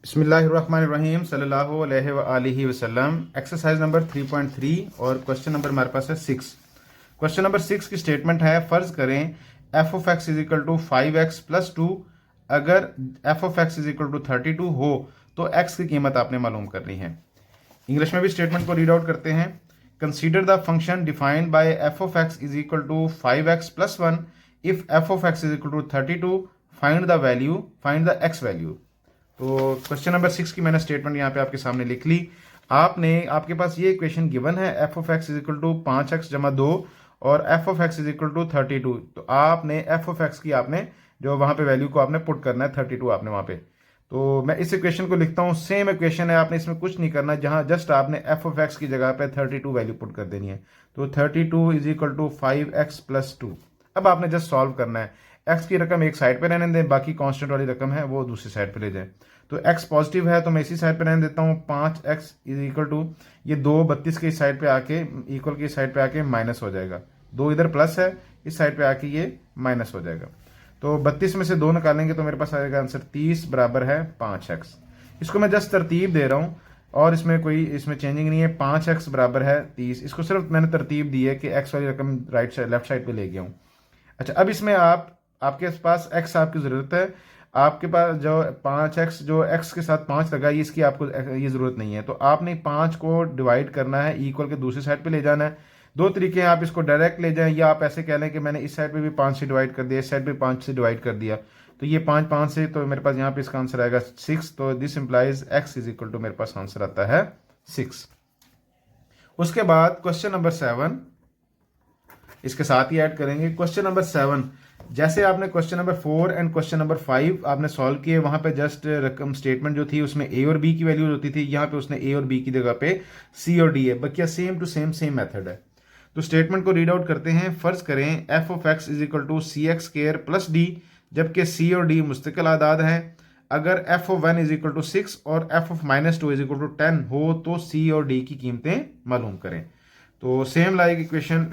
बिस्मिल्लाहिर्रहमानिर्रहीम सल्लल्लाहु अलैहि वसल्लम। एक्सरसाइज नंबर 3.3 और क्वेश्चन नंबर हमारे पास है 6। क्वेश्चन नंबर 6 की स्टेटमेंट है, फ़र्ज़ करें f of x is equal to 5x+2। अगर f of x is equal to 32 हो तो एक्स की कीमत आपने मालूम करनी है। इंग्लिश में भी स्टेटमेंट को रीड आउट करते हैं। Consider the function defined by f of x is equal to 5x+1 if f of x is equal to 32। Find the x value. तो क्वेश्चन नंबर 6 की मैंने स्टेटमेंट यहाँ पे आपके सामने लिख ली। आपके पास ये इक्वेशन गिवन है, f of x is equal to 5x+2 और f of x is equal to 32। तो आपने एफ ऑफ एक्स की आपने जो वहाँ पे वैल्यू को आपने पुट करना है 32 आपने वहाँ पे। तो मैं इस इक्वेशन को लिखता हूँ, सेम इक्वेशन है, आपने इसमें कुछ नहीं करना, जहाँ जस्ट आपने एफ ऑफ एक्स की जगह पे 32 वैल्यू पुट कर देनी है। तो 32 इज इक्वल टू 5x+2। अब आपने जस्ट सॉल्व करना है। एक्स की रकम एक साइड पे रहने दें, बाकी कांस्टेंट वाली रकम है वो दूसरी साइड पे ले जाएं। तो एक्स पॉजिटिव है तो मैं इसी साइड पे रहने देता हूँ। 5x इज इक्वल टू ये 2 32 के साइड पे आके इक्वल की साइड पे आके माइनस हो जाएगा। 2 इधर प्लस है, इस साइड पे आके ये माइनस हो जाएगा। तो 32 में से 2 निकालेंगे तो मेरे पास आएगा आंसर 30 बराबर है 5x। इसको मैं जस्ट तरतीब दे रहा हूँ और इसमें चेंजिंग नहीं है। 5x बराबर है 30। इसको सिर्फ मैंने तरतीब दी है कि एक्स वाली रकम राइट साइड लेफ्ट साइड पे ले गया हूँ। अच्छा, अब इसमें आपके पास एक्स आपकी ज़रूरत है। आपके पास जो 5x जो x के साथ 5 लगा है, इसकी आपको ये ज़रूरत नहीं है। तो आपने 5 को डिवाइड करना है, इक्वल के दूसरी साइड पे ले जाना है। 2 तरीके हैं, आप इसको डायरेक्ट ले जाएं या आप ऐसे कह लें कि मैंने इस साइड पे भी 5 से डिवाइड कर दिया, इस साइड पे 5 से डिवाइड कर दिया। तो ये 5 से, तो मेरे पास यहाँ पे इसका आंसर आएगा 6। तो this implies x is equal to मेरे पास आंसर आता है 6। उसके बाद क्वेश्चन नंबर 7 इसके साथ ही ऐड करेंगे। क्वेश्चन नंबर 7, जैसे आपने question number 4 and question number 5 आपने सॉल्व किए, वहां पे जस्ट रकम स्टेटमेंट जो थी उसमें ए और बी की वैल्यूज होती थी, यहाँ पे उसने ए और बी की जगह पे सी और डी है। बकिया सेम टू सेम मेथड है। तो स्टेटमेंट को रीड आउट करते हैं। फर्ज करें f of x is equal to c x square plus d, जबकि सी और डी मुस्तकिल आदाद हैं। अगर f of 1 is equal to 6 और f of -2 is equal to 10 हो तो सी और डी की कीमतें मालूम करें। तो सेम लाइक इक्वेशन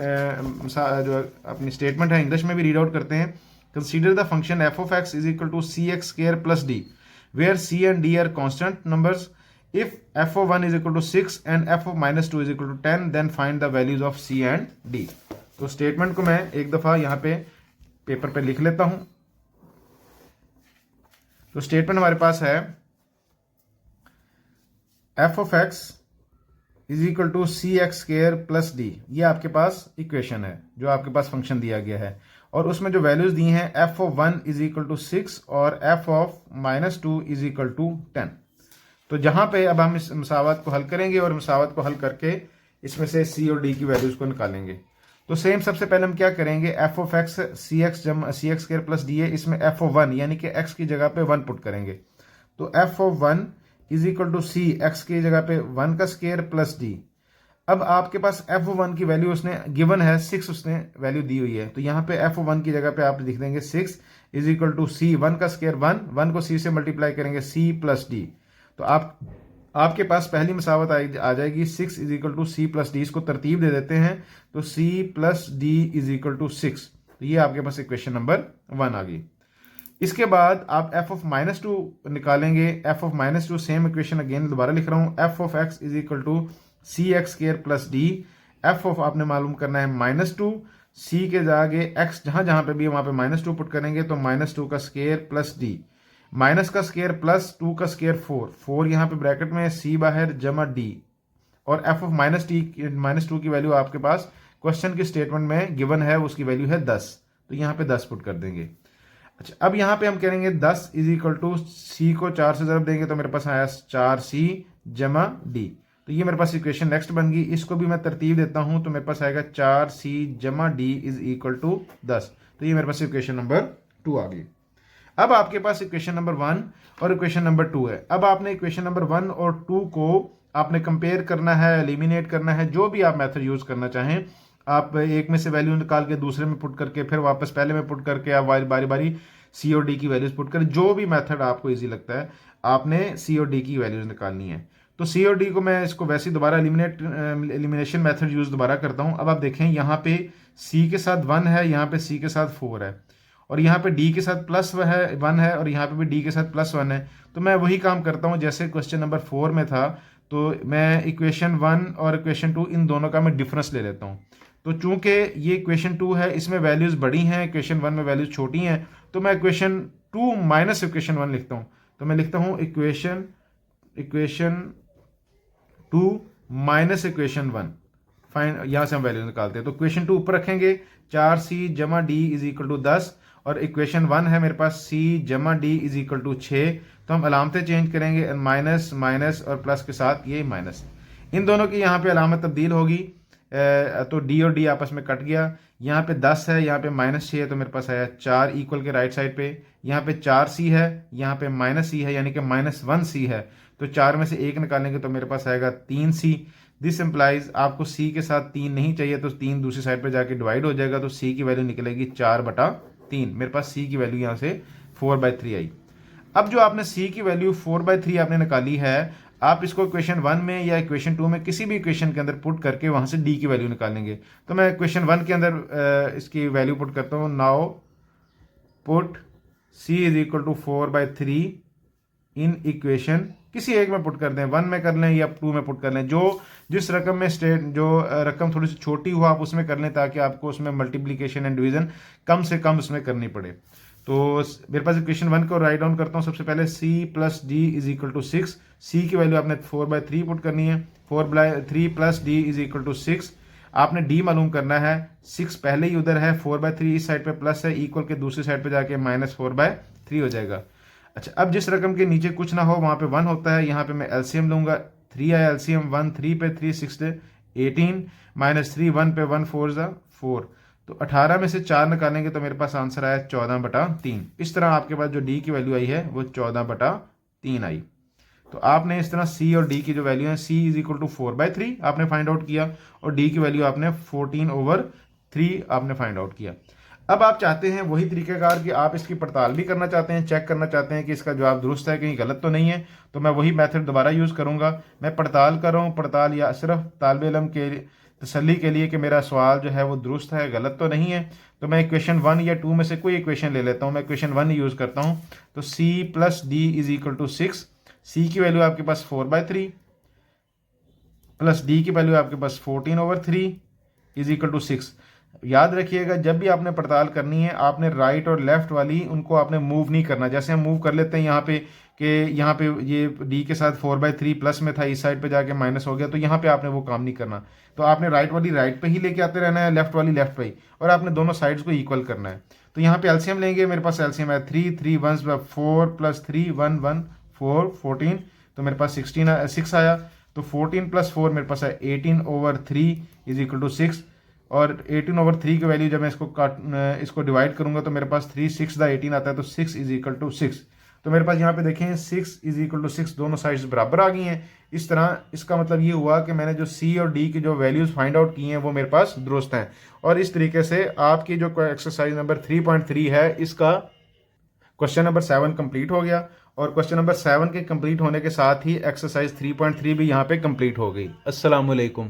जो अपनी स्टेटमेंट है इंग्लिश में भी रीड आउट करते हैं। Consider the function f of x is equal to c x square plus d where c and d are constant numbers. If f of 1 is equal to 6 and f of -2 is equal to 10 then find the values of c and d. तो statement को मैं एक दफा यहाँ पे paper पे लिख लेता हूं। तो स्टेटमेंट हमारे पास है f of x is equal to c x square plus d. ये आपके पास इक्वेशन है जो आपके पास फंक्शन दिया गया है, और उसमें जो वैल्यूज दी हैं f of 1 is equal to 6 और f of -2 is equal to 10। तो जहां पे अब हम इस मसावत को हल करेंगे और मसावत को हल करके इसमें से सी और डी की वैल्यूज को निकालेंगे। तो सेम सबसे पहले हम क्या करेंगे, f of x c x square plus d है, इसमें एफ ऑफ 1 यानी कि एक्स की जगह पे 1 पुट करेंगे। तो f of 1 is equal to c x की जगह पे 1 का स्क्वायर प्लस डी। अब आपके पास एफ ऑफ 1 की वैल्यू उसने गिवन है 6, उसने वैल्यू दी हुई है। तो यहाँ पे एफ ऑफ 1 की जगह पे आप लिख देंगे 6 इज इक्वल टू सी 1 का स्क्वायर 1 को सी से मल्टीप्लाई करेंगे सी प्लस डी। तो आपके पास पहली मसावत आ जाएगी 6 is equal to c plus d. इसको तरतीब दे देते हैं, तो c plus d is equal to 6। तो ये आपके पास इक्वेशन नंबर 1 आ गई। इसके बाद आप एफ ऑफ -2 निकालेंगे। F of -2 same equation again दोबारा लिख रहा हूं, f of x is equal to c x square plus d. F of आपने मालूम करना है -2, सी के आगे एक्स जहां जहां पे भी वहां पे -2 पुट करेंगे तो -2 का स्क्वायर प्लस डी, माइनस का स्क्वायर प्लस 2 का स्क्वायर 4 यहाँ पे ब्रैकेट में, सी बाहर जमा डी, और एफ ऑफ -2 की वैल्यू आपके पास क्वेश्चन की स्टेटमेंट में गिवन है, उसकी वैल्यू है 10। तो यहाँ पे 10 पुट कर देंगे। अच्छा, अब यहाँ पे हम करेंगे 10 इज इक्वल टू सी को 4 से ज़रब देंगे तो मेरे पास आया 4c जमा डी। तो ये मेरे पास इक्वेशन नेक्स्ट बन गई। इसको भी मैं तरतीब देता हूं तो मेरे पास आएगा 4c जमा डी इज इक्वल टू 10। तो ये मेरे पास इक्वेशन नंबर 2 आ गई। अब आपके पास इक्वेशन नंबर 1 और इक्वेशन नंबर 2 है। अब आपने इक्वेशन नंबर 1 और 2 को आपने कंपेयर करना है, एलिमिनेट करना है, जो भी आप मेथड यूज करना चाहें। आप एक में से वैल्यू निकाल के दूसरे में पुट करके फिर वापस पहले में पुट करके आप बारी बारी सी और डी की वैल्यूज पुट करें, जो भी मेथड आपको इजी लगता है आपने सी और डी की वैल्यूज निकालनी है। तो सी और डी को मैं इसको वैसे ही दोबारा एलिमिनेशन मेथड यूज दोबारा करता हूं। अब आप देखें यहाँ पे सी के साथ 1 है, यहाँ पे सी के साथ 4 है, और यहाँ पे डी के साथ प्लस वन है और यहाँ पे भी डी के साथ प्लस वन है। तो मैं वही काम करता हूँ जैसे क्वेश्चन नंबर 4 में था। तो मैं इक्वेशन 1 और इक्वेशन 2 इन दोनों का मैं डिफरेंस ले लेता हूँ। तो चूंकि ये इक्वेशन 2 है, इसमें वैल्यूज़ बड़ी हैं, इक्वेशन 1 में वैल्यूज़ छोटी हैं, तो मैं इक्वेशन 2 माइनस इक्वेशन 1 लिखता हूँ। तो मैं लिखता हूँ इक्वेशन 2 माइनस इक्वेशन 1। फाइन, यहाँ से हम वैल्यू निकालते हैं। तो इक्वेशन 2 ऊपर रखेंगे, 4c जमा डी इज इक्वल टू 10, और इक्वेशन 1 है मेरे पास c जमा डी इज इक्वल टू 6। तो हम अलामतें चेंज करेंगे, माइनस माइनस और प्लस के साथ ये माइनस, इन दोनों की यहाँ पे अलामत तब्दील होगी। तो डी और डी आपस में कट गया। यहाँ पे 10 है, यहाँ पे -6 है, तो मेरे पास आया 4 इक्वल के राइट साइड पे। यहाँ पे 4c है, यहाँ पे -c है, यानी कि -1c है। तो 4 में से 1 निकालेंगे तो मेरे पास आएगा 3c। दिस एम्प्लाइज आपको c के साथ 3 नहीं चाहिए, तो 3 दूसरी साइड पे जाके डिवाइड हो जाएगा, तो c की वैल्यू निकलेगी 4/3। मेरे पास c की वैल्यू यहाँ से 4/3 आई। अब जो आपने c की वैल्यू 4/3 आपने निकाली है, आप इसको इक्वेशन 1 में या इक्वेशन 2 में किसी भी इक्वेशन के अंदर पुट करके वहां से d की वैल्यू निकालेंगे। तो मैं इक्वेशन 1 के अंदर इसकी वैल्यू पुट करता हूँ। Now put c is equal to 4/3 in equation, किसी एक में पुट कर दें, 1 में कर लें या 2 में पुट कर लें, जो जिस रकम में जो रकम थोड़ी सी छोटी हो आप उसमें कर लें, ताकि आपको उसमें मल्टीप्लिकेशन एंड डिवीजन कम से कम उसमें करनी पड़े। तो मेरे पास इक्वेशन 1 को राइट डाउन करता हूँ। सबसे पहले c plus d is equal to 6, c की वैल्यू आपने 4/3 पुट करनी है। 4/3 plus d is equal to 6। आपने d मालूम करना है, 6 पहले ही उधर है, 4/3 इस साइड पे प्लस है, इक्वल के दूसरी साइड पे जाके -4/3 हो जाएगा। अच्छा, अब जिस रकम के नीचे कुछ ना हो वहां पे 1 होता है, यहाँ पे मैं एलसीएम लूंगा। 3 आया एलसीएम, 1 3 पे 3 6 18, -3 1 पे 1 4 4। तो 18 में से 4 निकालेंगे तो मेरे पास आंसर आया 14/3। इस तरह आपके पास जो डी की वैल्यू आई है वो 14/3 आई। तो आपने इस तरह सी और डी की जो वैल्यू है, c इज इक्वल टू 4/3 आपने फाइंड आउट किया, और डी की वैल्यू आपने 14/3 आपने फाइंड आउट किया। अब आप चाहते हैं वही तरीकेकार कि आप इसकी पड़ताल भी करना चाहते हैं, चेक करना चाहते हैं कि इसका जवाब दुरुस्त है, कहीं गलत तो नहीं है। तो मैं वही मेथड दोबारा यूज़ करूंगा। मैं पड़ताल कर रहा हूँ, पड़ताल या सिर्फ तालिब इल्म के तसल्ली के लिए कि मेरा सवाल जो है वो दुरुस्त है, गलत तो नहीं है। तो मैं इक्वेशन 1 या 2 में से कोई इक्वेशन ले लेता हूँ। मैं इक्वेशन 1 यूज़ करता हूँ। तो c plus d is equal to 6, c की वैल्यू आपके पास 4/3 प्लस डी की वैल्यू आपके पास 14/3 इज इक्वल टू 6। याद रखिएगा, जब भी आपने पड़ताल करनी है, आपने राइट और लेफ्ट वाली उनको आपने मूव नहीं करना। जैसे हम मूव कर लेते हैं यहाँ पे कि यहाँ पे ये d के साथ 4/3 प्लस में था, इस साइड पे जाके माइनस हो गया, तो यहाँ पे आपने वो काम नहीं करना। तो आपने राइट वाली राइट पे ही लेके आते रहना है, लेफ्ट वाली लेफ्ट पे ही, और आपने दोनों साइड्स को इक्वल करना है। तो यहाँ पे एलसीएम लेंगे, मेरे पास एलसीएम है 3 3 1 4 प्लस 3 1 1 4 14, तो मेरे पास 6 आया। तो 14 प्लस 4 मेरे पास है 18/3 इज इक्वल टू 6, और 18/3 की वैल्यू जब मैं इसको डिवाइड करूंगा तो मेरे पास 3 6 18 आता है, तो 6 इज इक्वल टू 6। तो मेरे पास यहाँ पे देखें 6 इज इक्वल टू 6, दोनों साइड्स बराबर आ गई हैं। इस तरह इसका मतलब ये हुआ कि मैंने जो c और d की जो वैल्यूज फाइंड आउट की हैं वो मेरे पास दुरुस्त हैं। और इस तरीके से आपकी जो एक्सरसाइज नंबर 3.3 है, इसका क्वेश्चन नंबर 7 कंप्लीट हो गया, और क्वेश्चन नंबर 7 के कंप्लीट होने के साथ ही एक्सरसाइज 3.3 भी यहाँ पे कंप्लीट हो गई। अस्सलाम वालेकुम।